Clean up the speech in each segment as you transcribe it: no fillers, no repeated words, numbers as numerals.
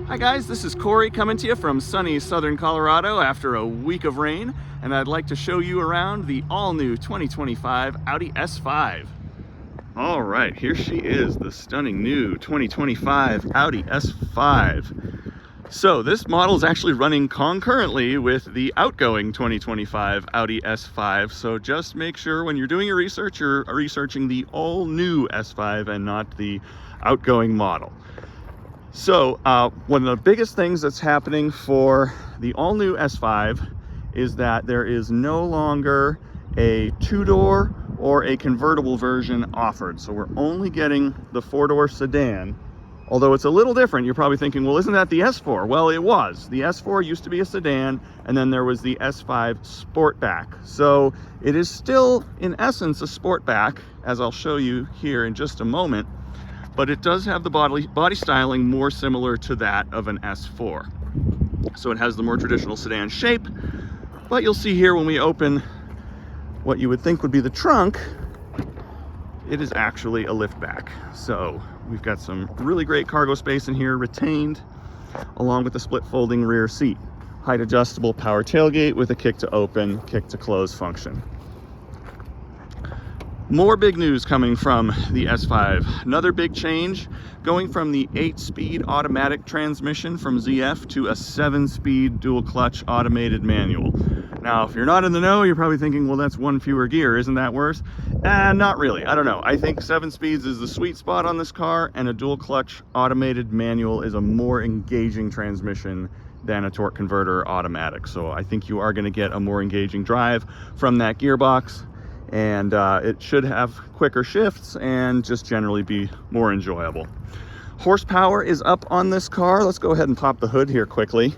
Hi guys, this is Corey coming to you from sunny southern Colorado after a week of rain, and I'd like to show you around the all-new 2025 Audi S5. All right, here she is, the stunning new 2025 Audi S5. So this model is actually running concurrently with the outgoing 2025 Audi S5, so just make sure when you're doing your research, you're researching the all-new S5 and not the outgoing model. So one of the biggest things that's happening for the all-new S5 is that there is no longer a two-door or a convertible version offered. So we're only getting the four-door sedan, although it's a little different. You're probably thinking, well, isn't that the S4? Well, it was. The S4 used to be a sedan, and then there was the S5 Sportback. So it is still, in essence, a Sportback, as I'll show you here in just a moment. But it does have the body styling more similar to that of an S4. So it has the more traditional sedan shape, but you'll see here when we open what you would think would be the trunk, it is actually a liftback. So we've got some really great cargo space in here retained, along with the split folding rear seat. Height adjustable power tailgate with a kick to open, kick to close function. More big news coming from the S5. Another big change, going from the 8-speed automatic transmission from ZF to a 7-speed dual clutch automated manual. Now, if you're not in the know, you're probably thinking, well, that's one fewer gear, isn't that worse? Not really, I don't know. I think 7 speeds is the sweet spot on this car, and a dual clutch automated manual is a more engaging transmission than a torque converter automatic. So I think you are gonna get a more engaging drive from that gearbox. And it should have quicker shifts and just generally be more enjoyable. Horsepower is up on this car. Let's go ahead and pop the hood here quickly.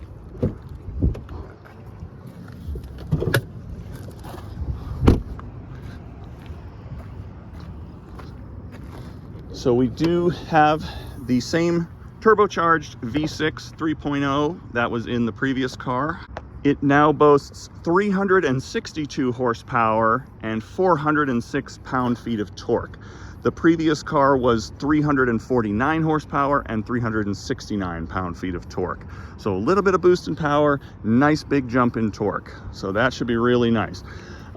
So we do have the same turbocharged V6 3.0 that was in the previous car. It now boasts 362 horsepower and 406 pound-feet of torque. The previous car was 349 horsepower and 369 pound-feet of torque. So a little bit of boost in power, nice big jump in torque. So that should be really nice.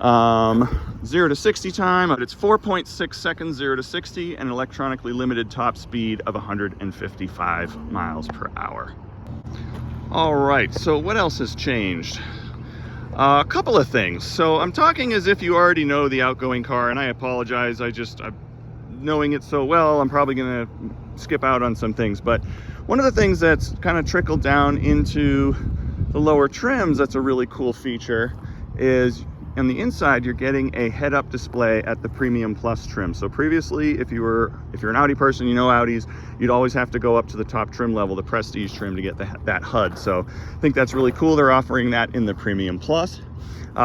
0 to 60 time, it's 4.6 seconds 0 to 60, and electronically limited top speed of 155 miles per hour. All right, so what else has changed? A couple of things. So I'm talking as if you already know the outgoing car, and I apologize. I'm knowing it so well, I'm probably gonna skip out on some things. But one of the things that's kind of trickled down into the lower trims that's a really cool feature is on the inside, you're getting a head-up display at the Premium Plus trim. So previously, if you're an Audi person, you know Audis, you'd always have to go up to the top trim level, the Prestige trim, to get that HUD. So I think that's really cool. They're offering that in the Premium Plus.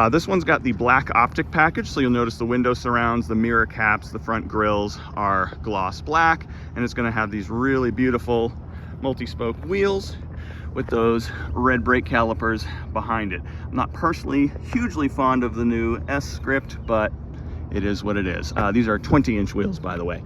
This one's got the black optic package, so you'll notice the window surrounds, the mirror caps, the front grills are gloss black, and it's going to have these really beautiful multi-spoke wheels with those red brake calipers behind it. I'm not personally hugely fond of the new S-script, but it is what it is. These are 20-inch wheels, by the way.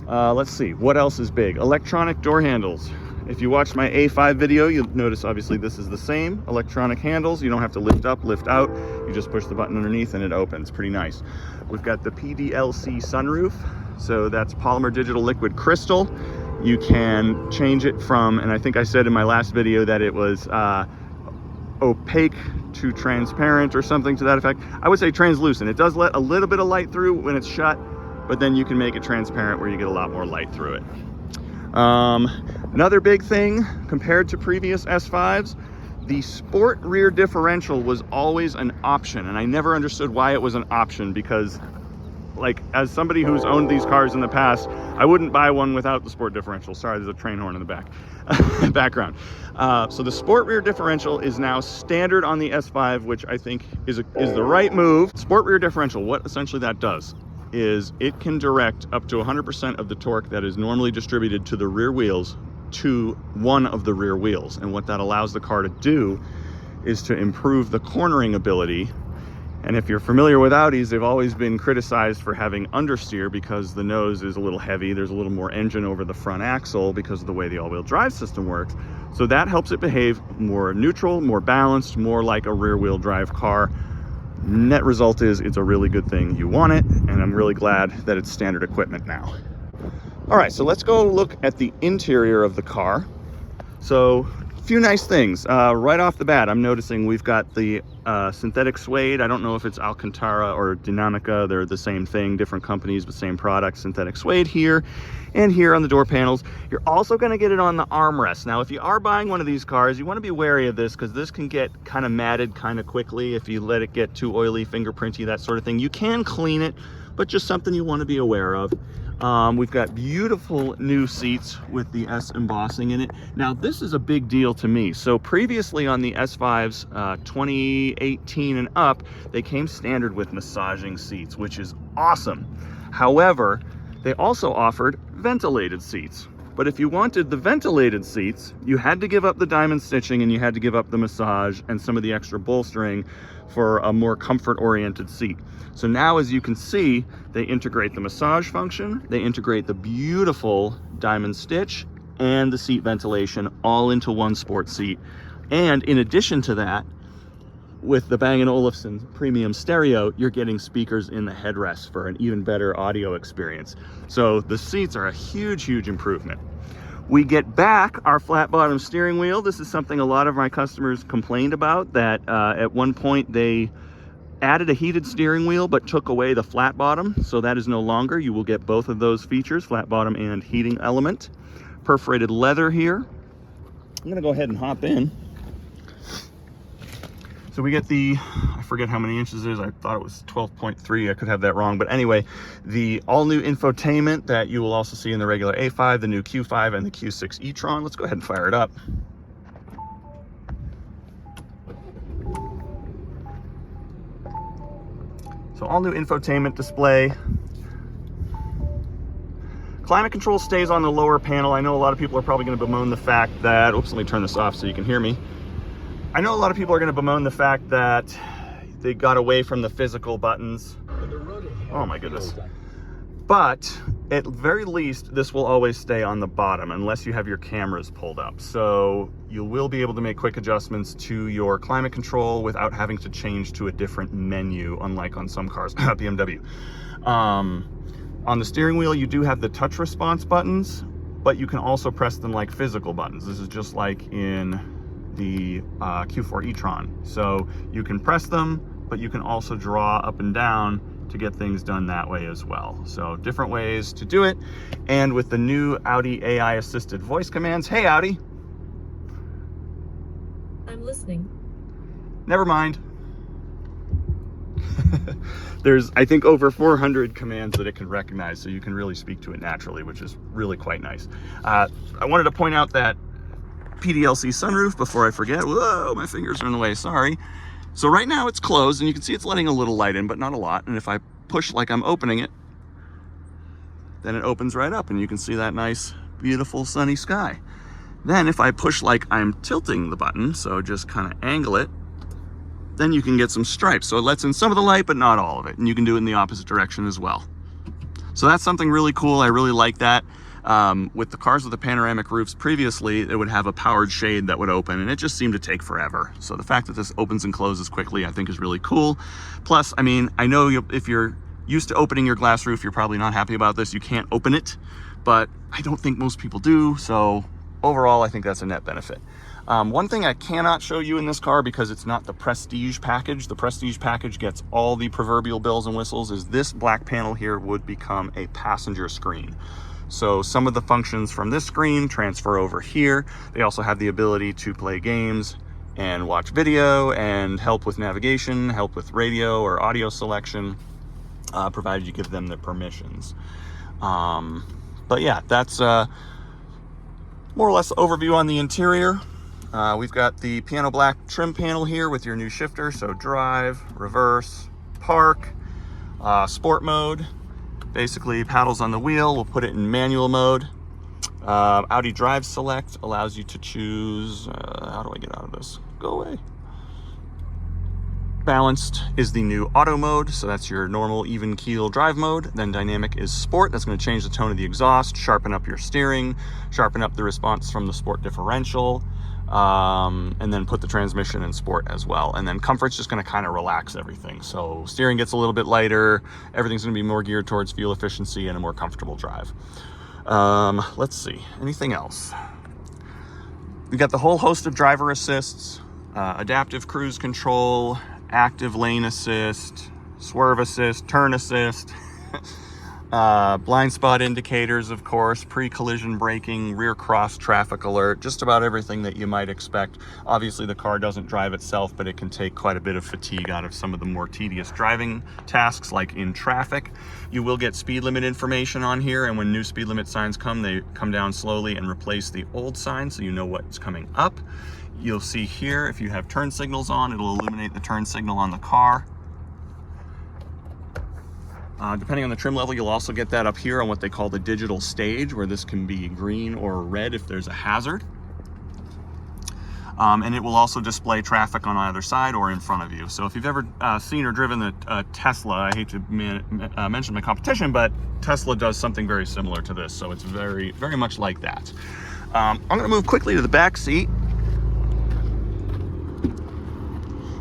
Let's see, what else is big? Electronic door handles. If you watched my A5 video, you'll notice obviously this is the same. Electronic handles, you don't have to lift up, lift out. You just push the button underneath and it opens, pretty nice. We've got the PDLC sunroof. So that's polymer digital liquid crystal. You can change it from, and I think I said in my last video that it was opaque to transparent or something to that effect. I would say translucent. It does let a little bit of light through when it's shut, but then you can make it transparent where you get a lot more light through it. Another big thing compared to previous S5s, the sport rear differential was always an option, and I never understood why it was an option, because like, as somebody who's owned these cars in the past, I wouldn't buy one without the sport differential. Sorry, there's a train horn in the background. So the sport rear differential is now standard on the S5, which I think is the right move. Sport rear differential, what essentially that does is it can direct up to 100% of the torque that is normally distributed to the rear wheels to one of the rear wheels. And what that allows the car to do is to improve the cornering ability And if you're familiar with Audis, they've always been criticized for having understeer because the nose is a little heavy. There's a little more engine over the front axle because of the way the all-wheel drive system works. So that helps it behave more neutral, more balanced, more like a rear-wheel drive car. Net result is it's a really good thing. You want it, and I'm really glad that it's standard equipment now. All right, so let's go look at the interior of the car. So a few nice things. Right off the bat, I'm noticing we've got the synthetic suede. I don't know if it's Alcantara or Dinamica. They're the same thing, different companies, but same product. Synthetic suede here and here on the door panels. You're also going to get it on the armrest. Now, if you are buying one of these cars, you want to be wary of this because this can get kind of matted kind of quickly if you let it get too oily, fingerprinty, that sort of thing. You can clean it, but just something you want to be aware of. We've got beautiful new seats with the S embossing in it. Now, this is a big deal to me. So previously on the S5s, 2018 and up, they came standard with massaging seats, which is awesome. However, they also offered ventilated seats. But if you wanted the ventilated seats, you had to give up the diamond stitching and you had to give up the massage and some of the extra bolstering for a more comfort-oriented seat. So now, as you can see, they integrate the massage function, they integrate the beautiful diamond stitch and the seat ventilation all into one sports seat. And in addition to that, with the Bang & Olufsen premium stereo, you're getting speakers in the headrest for an even better audio experience. So the seats are a huge, huge improvement. We get back our flat bottom steering wheel. This is something a lot of my customers complained about, that at one point they added a heated steering wheel but took away the flat bottom. So that is no longer. You will get both of those features, flat bottom and heating element. Perforated leather here. I'm gonna go ahead and hop in. So we get the, I forget how many inches it is. I thought it was 12.3. I could have that wrong. But anyway, the all-new infotainment that you will also see in the regular A5, the new Q5, and the Q6 e-tron. Let's go ahead and fire it up. So all-new infotainment display. Climate control stays on the lower panel. I know a lot of people are probably going to bemoan the fact that, oops, let me turn this off so you can hear me. I know a lot of people are going to bemoan the fact that they got away from the physical buttons. Oh my goodness. But at very least, this will always stay on the bottom unless you have your cameras pulled up. So you will be able to make quick adjustments to your climate control without having to change to a different menu, unlike on some cars, BMW. On the steering wheel, you do have the touch response buttons, but you can also press them like physical buttons. This is just like in the Q4 e-tron. So you can press them, but you can also draw up and down to get things done that way as well. So different ways to do it. And with the new Audi AI assisted voice commands, hey Audi. I'm listening. Never mind. There's, I think, over 400 commands that it can recognize, so you can really speak to it naturally, which is really quite nice. I wanted to point out that PDLC sunroof before I forget. Whoa, my fingers are in the way, sorry. So right now it's closed and you can see it's letting a little light in, but not a lot. And if I push like I'm opening it, then it opens right up and you can see that nice, beautiful sunny sky. Then if I push like I'm tilting the button, so just kind of angle it, then you can get some stripes. So it lets in some of the light, but not all of it. And you can do it in the opposite direction as well. So that's something really cool. I really like that. With the cars with the panoramic roofs previously, it would have a powered shade that would open and it just seemed to take forever. So the fact that this opens and closes quickly, I think is really cool. Plus, I mean, I know if you're used to opening your glass roof, you're probably not happy about this. You can't open it, but I don't think most people do. So overall, I think that's a net benefit. One thing I cannot show you in this car because it's not the Prestige package. The Prestige package gets all the proverbial bells and whistles, is this black panel here would become a passenger screen. So some of the functions from this screen transfer over here. They also have the ability to play games and watch video and help with navigation, help with radio or audio selection, provided you give them the permissions. But yeah, that's more or less overview on the interior. We've got the piano black trim panel here with your new shifter. So drive, reverse, park, sport mode. Basically paddles on the wheel. We'll put it in manual mode. Audi Drive Select allows you to choose, how do I get out of this? Go away. Balanced is the new auto mode, so that's your normal even keel drive mode. Then dynamic is sport. That's going to change the tone of the exhaust, sharpen up your steering, sharpen up the response from the sport differential, and then put the transmission in sport as well. And then comfort's just going to kind of relax everything. So steering gets a little bit lighter. Everything's going to be more geared towards fuel efficiency and a more comfortable drive. Let's see, anything else? We got the whole host of driver assists, adaptive cruise control, active lane assist, swerve assist, turn assist, blind spot indicators, of course, pre-collision braking, rear cross traffic alert, just about everything that you might expect. Obviously, the car doesn't drive itself, but it can take quite a bit of fatigue out of some of the more tedious driving tasks, like in traffic. You will get speed limit information on here, and when new speed limit signs come, they come down slowly and replace the old sign, so you know what's coming up. You'll see here, if you have turn signals on, it'll illuminate the turn signal on the car. Depending on the trim level, you'll also get that up here on what they call the digital stage, where this can be green or red if there's a hazard. And it will also display traffic on either side or in front of you. So if you've ever seen or driven a Tesla, I hate to mention my competition, but Tesla does something very similar to this. So it's very, very much like that. I'm gonna move quickly to the back seat.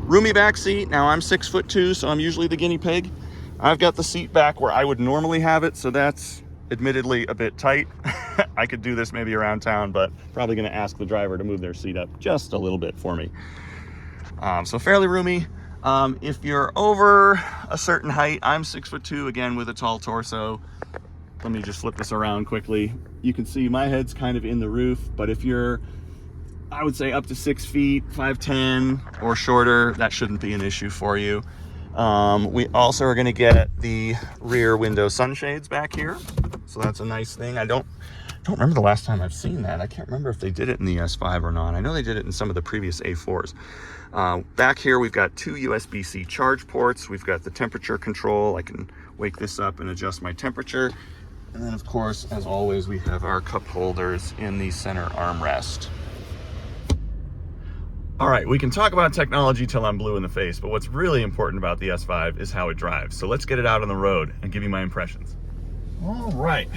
Roomy back seat. Now I'm 6'2", so I'm usually the guinea pig. I've got the seat back where I would normally have it, so that's admittedly a bit tight. I could do this maybe around town, but probably gonna ask the driver to move their seat up just a little bit for me. So fairly roomy. If you're over a certain height, I'm 6'2", again with a tall torso. Let me just flip this around quickly. You can see my head's kind of in the roof, but if you're, I would say, up to 6 feet, 5'10", or shorter, that shouldn't be an issue for you. We also are going to get the rear window sunshades back here, so that's a nice thing. I don't remember the last time I've seen that. I can't remember if they did it in the S5 or not. I know they did it in some of the previous A4s. Back here we've got 2 USB-C charge ports. We've got the temperature control. I can wake this up and adjust my temperature. And then, of course, as always, we have our cup holders in the center armrest. All right, we can talk about technology till I'm blue in the face, but what's really important about the S5 is how it drives. So let's get it out on the road and give you my impressions. All right,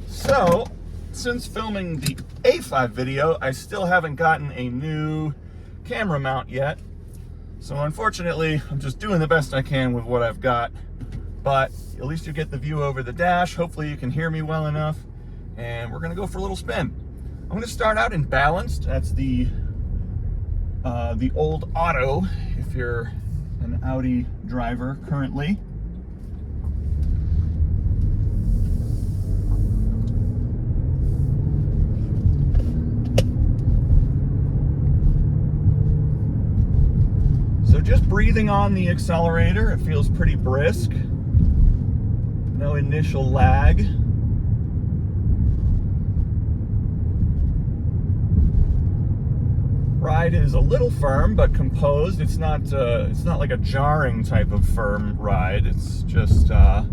so since filming the A5 video, I still haven't gotten a new camera mount yet. So unfortunately, I'm just doing the best I can with what I've got, but at least you get the view over the dash. Hopefully you can hear me well enough, and we're gonna go for a little spin. I'm gonna start out in balanced. That's the old auto, if you're an Audi driver currently. So just breathing on the accelerator, it feels pretty brisk. No initial lag. Ride is a little firm but composed. It's not like a jarring type of firm ride. It's just going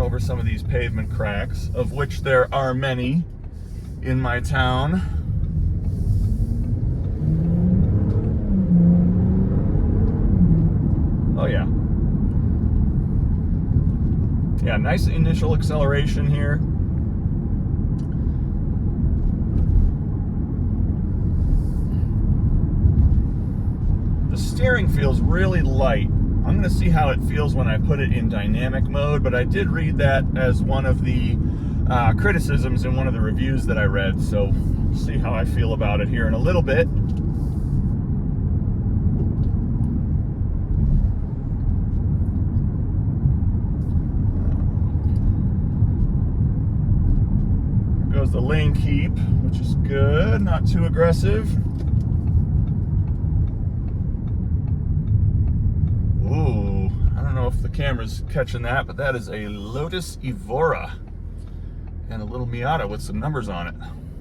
over some of these pavement cracks, of which there are many in my town. Oh yeah. Yeah, nice initial acceleration here. Steering feels really light. I'm going to see how it feels when I put it in dynamic mode, but I did read that as one of the criticisms in one of the reviews that I read, so we'll see how I feel about it here in a little bit. There goes the lane keep, which is good, not too aggressive. Ooh, I don't know if the camera's catching that, but that is a Lotus Evora and a little Miata with some numbers on it.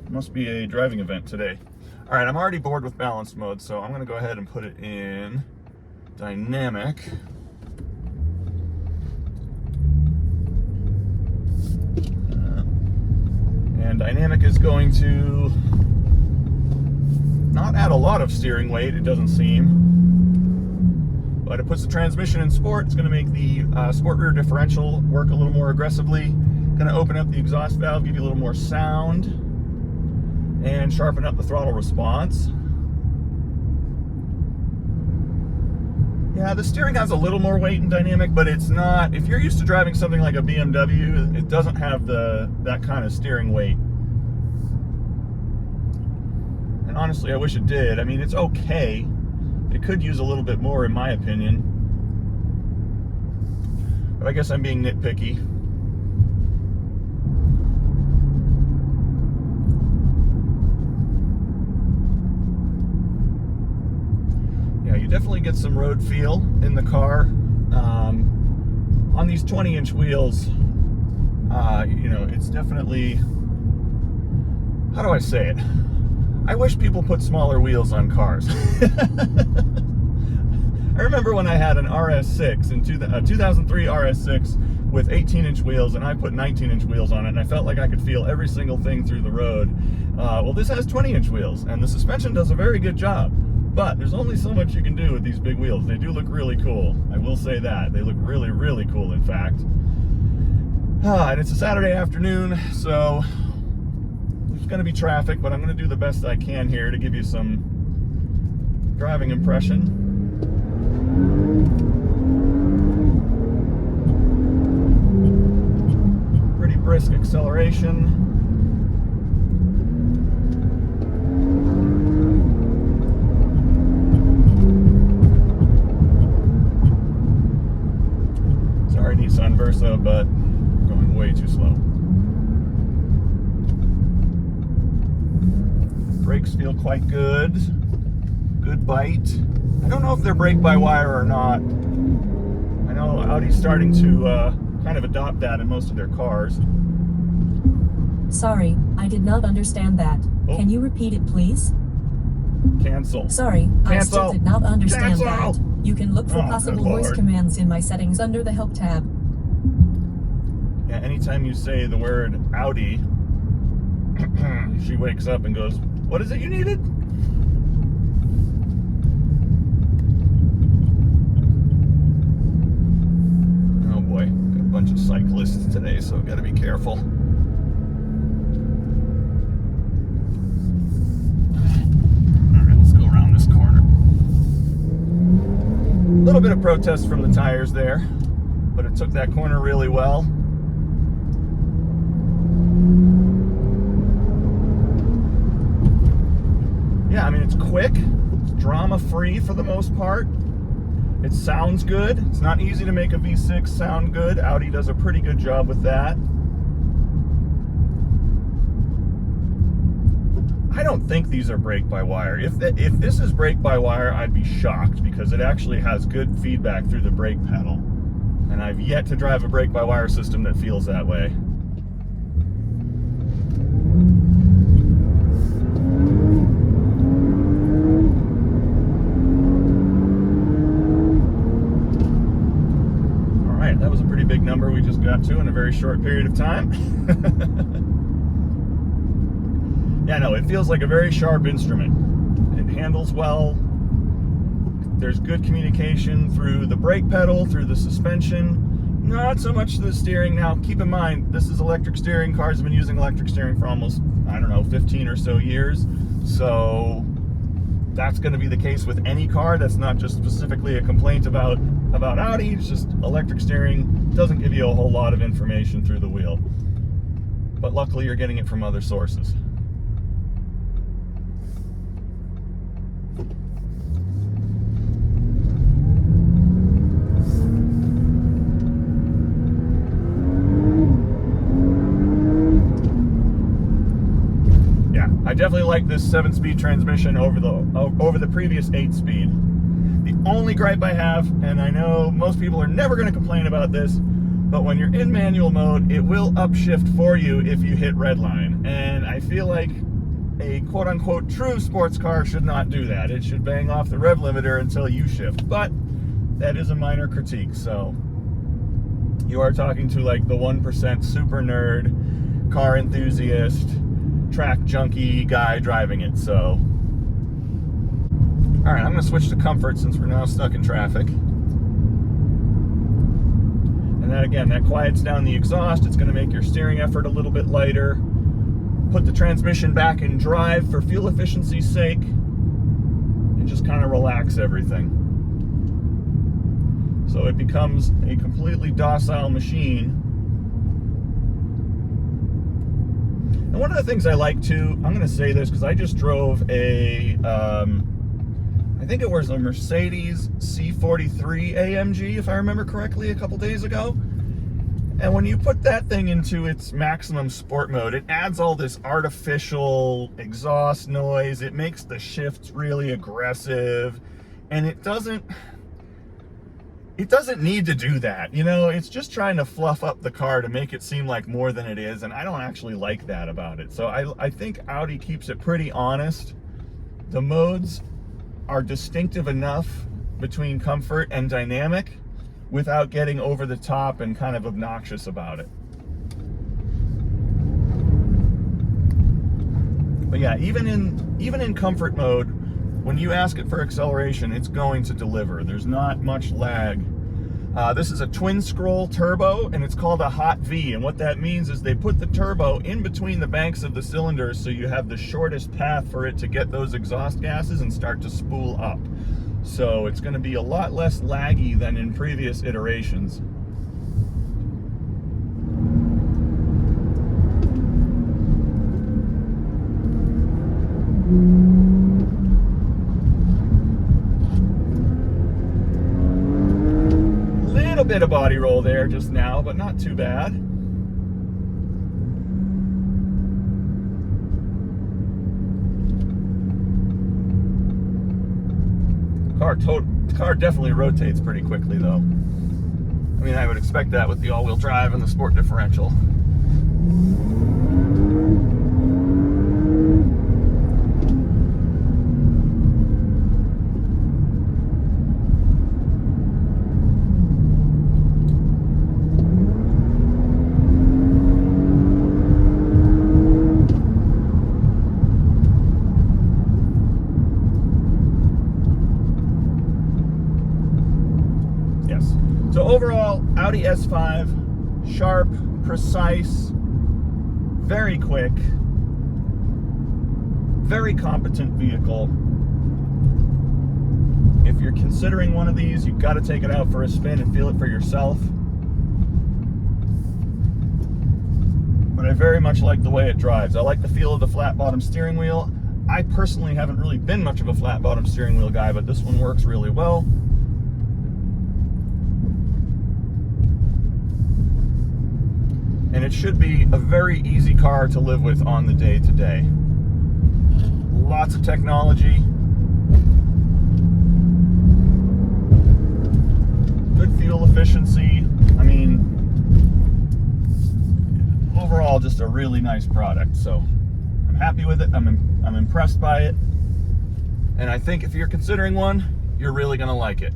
Must be a driving event today. All right, I'm already bored with balance mode, so I'm gonna go ahead and put it in dynamic. And dynamic is going to not add a lot of steering weight, it doesn't seem. But it puts the transmission in sport. It's going to make the sport rear differential work a little more aggressively. Going to open up the exhaust valve, give you a little more sound, and sharpen up the throttle response. Yeah, the steering has a little more weight and dynamic, but it's not, if you're used to driving something like a BMW, it doesn't have that kind of steering weight. And honestly, I wish it did. I mean, it's okay. It could use a little bit more, in my opinion. But I guess I'm being nitpicky. Yeah, you definitely get some road feel in the car. On these 20-inch wheels, you know, it's definitely, how do I say it? I wish people put smaller wheels on cars. I remember when I had an RS6, a 2003 RS6 with 18-inch wheels, and I put 19-inch wheels on it, and I felt like I could feel every single thing through the road. Well, this has 20-inch wheels, and the suspension does a very good job. But there's only so much you can do with these big wheels. They do look really cool. I will say that. They look really, really cool, in fact. And it's a Saturday afternoon, so there's going to be traffic, but I'm going to do the best I can here to give you some driving impression. Pretty brisk acceleration. Sorry, Nissan Versa, but going way too slow. Brakes feel quite good. Good bite. I don't know if they're brake-by-wire or not. I know Audi's starting to kind of adopt that in most of their cars. Sorry, I did not understand that. Oh. Can you repeat it, please? Cancel. Sorry, I still did not understand Cancel. that. You can look for Oh, possible good voice Lord. commands in my settings under the Help tab. Yeah, anytime you say the word Audi, she wakes up and goes, "What is it you needed?" Oh boy, got a bunch of cyclists today, so I've got to be careful. Alright, let's go around this corner. A little bit of protest from the tires there, but it took that corner really well. Yeah, I mean, it's quick, it's drama-free for the most part. It sounds good. It's not easy to make a V6 sound good. Audi does a pretty good job with that. I don't think these are brake-by-wire. If this is brake-by-wire, I'd be shocked, because it actually has good feedback through the brake pedal. And I've yet to drive a brake-by-wire system that feels that way. That was a pretty big number we just got to in a very short period of time. Yeah, no, it feels like a very sharp instrument. It handles well. There's good communication through the brake pedal, through the suspension. Not so much the steering. Now, keep in mind, this is electric steering. Cars have been using electric steering for almost, I don't know, 15 or so years. So that's going to be the case with any car. That's not just specifically a complaint about Audi. It's just electric steering doesn't give you a whole lot of information through the wheel. But luckily you're getting it from other sources. Yeah, I definitely like this 7-speed transmission over the previous 8-speed. The only gripe I have, and I know most people are never going to complain about this, but when you're in manual mode, it will upshift for you if you hit redline. And I feel like a quote-unquote true sports car should not do that. It should bang off the rev limiter until you shift. But that is a minor critique, so you are talking to like the 1% super nerd, car enthusiast, track junkie guy driving it, so. All right, I'm gonna switch to comfort since we're now stuck in traffic. And then again, that quiets down the exhaust. It's going to make your steering effort a little bit lighter. Put the transmission back in drive for fuel efficiency's sake, and just kind of relax everything. So it becomes a completely docile machine. And one of the things I like too, I'm going to say this because I just drove a, I think it was a Mercedes C43 AMG, if I remember correctly, a couple days ago. And when you put that thing into its maximum sport mode, it adds all this artificial exhaust noise. It makes the shifts really aggressive, and it doesn't need to do that. You know, it's just trying to fluff up the car to make it seem like more than it is, and I don't actually like that about it. So I think Audi keeps it pretty honest. The modes are distinctive enough between comfort and dynamic without getting over the top and kind of obnoxious about it. But yeah, even in comfort mode, when you ask it for acceleration, it's going to deliver. There's not much lag. This is a twin scroll turbo, and it's called a hot V. And what that means is they put the turbo in between the banks of the cylinders so you have the shortest path for it to get those exhaust gases and start to spool up. So it's going to be a lot less laggy than in previous iterations. Little bit of body roll there just now, but not too bad. Car definitely rotates pretty quickly though. I mean, I would expect that with the all-wheel drive and the sport differential. So overall, Audi S5, sharp, precise, very quick, very competent vehicle. If you're considering one of these, you've got to take it out for a spin and feel it for yourself. But I very much like the way it drives. I like the feel of the flat bottom steering wheel. I personally haven't really been much of a flat bottom steering wheel guy, but this one works really well. And it should be a very easy car to live with on the day-to-day. Lots of technology. Good fuel efficiency. I mean, overall, just a really nice product. So I'm happy with it. I'm impressed by it. And I think if you're considering one, you're really gonna like it.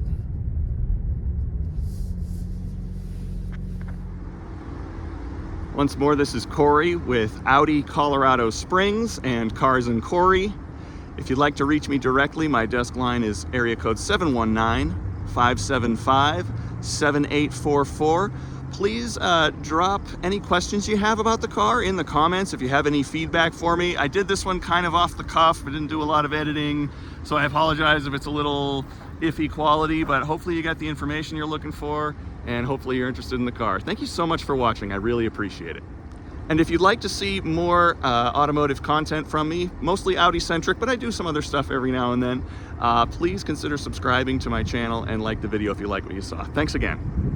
Once more, this is Corey with Audi Colorado Springs and Cars and Corey. If you'd like to reach me directly, my desk line is area code 719-575-7844. Please drop any questions you have about the car in the comments if you have any feedback for me. I did this one kind of off the cuff, but didn't do a lot of editing, so I apologize if it's a little iffy quality, but hopefully you got the information you're looking for, and hopefully you're interested in the car. Thank you so much for watching. I really appreciate it. And if you'd like to see more automotive content from me, mostly Audi-centric, but I do some other stuff every now and then, please consider subscribing to my channel and like the video if you like what you saw. Thanks again.